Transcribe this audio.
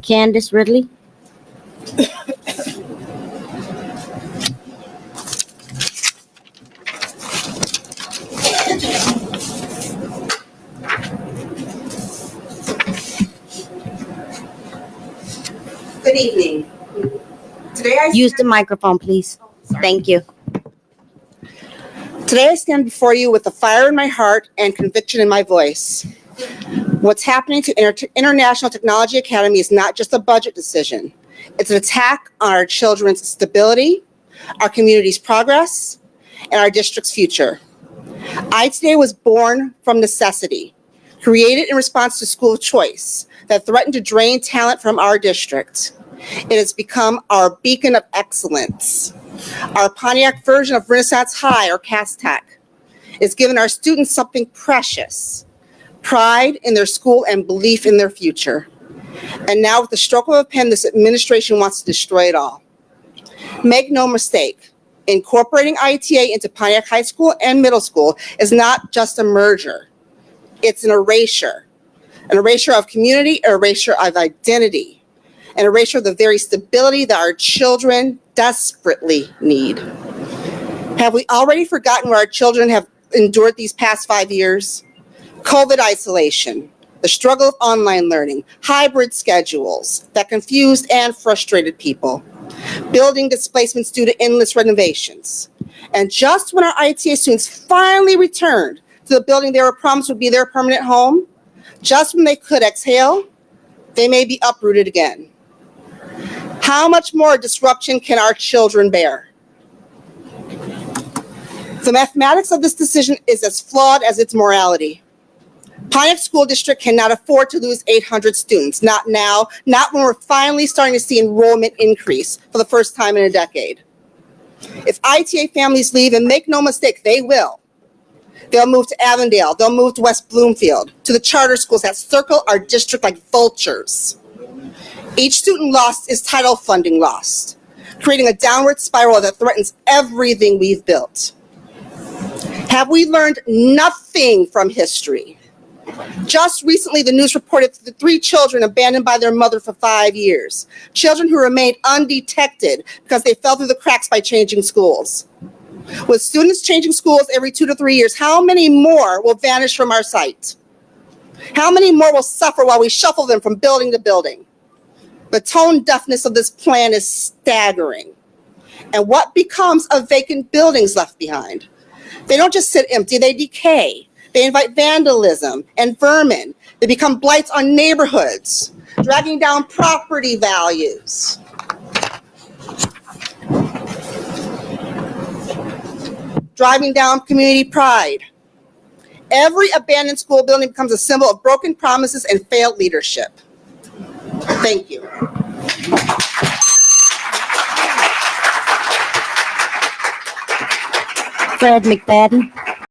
Candice Ridley. Good evening. Use the microphone, please. Thank you. Today I stand before you with a fire in my heart and conviction in my voice. What's happening to International Technology Academy is not just a budget decision. It's an attack on our children's stability, our community's progress, and our district's future. I today was born from necessity, created in response to school choice that threatened to drain talent from our district. It has become our beacon of excellence. Our Pontiac version of Renaissance High, or Castech, is giving our students something precious, pride in their school and belief in their future. And now with the stroke of a pen, this administration wants to destroy it all. Make no mistake, incorporating ITA into Pontiac High School and middle school is not just a merger. It's an erasure of community, an erasure of identity, an erasure of the very stability that our children desperately need. Have we already forgotten what our children have endured these past 5 years? COVID isolation, the struggle of online learning, hybrid schedules that confused and frustrated people, building displacements due to endless renovations. And just when our ITA students finally returned to the building they were promised would be their permanent home, just when they could exhale, they may be uprooted again. How much more disruption can our children bear? The mathematics of this decision is as flawed as its morality. Pontiac School District cannot afford to lose 800 students, not now, not when we're finally starting to see enrollment increase for the first time in a decade. If ITA families leave, and make no mistake, they will, they'll move to Avondale, they'll move to West Bloomfield, to the charter schools that circle our district like vultures. Each student lost is title funding lost, creating a downward spiral that threatens everything we've built. Have we learned nothing from history? Just recently, the news reported the 3 children abandoned by their mother for 5 years, children who remained undetected because they fell through the cracks by changing schools. With students changing schools every 2 to 3 years, how many more will vanish from our sight? How many more will suffer while we shuffle them from building to building? The tone deafness of this plan is staggering. And what becomes of vacant buildings left behind? They don't just sit empty, they decay. They invite vandalism and vermin. They become blights on neighborhoods, dragging down property values. Driving down community pride. Every abandoned school building becomes a symbol of broken promises and failed leadership. Thank you. Fred McFadden.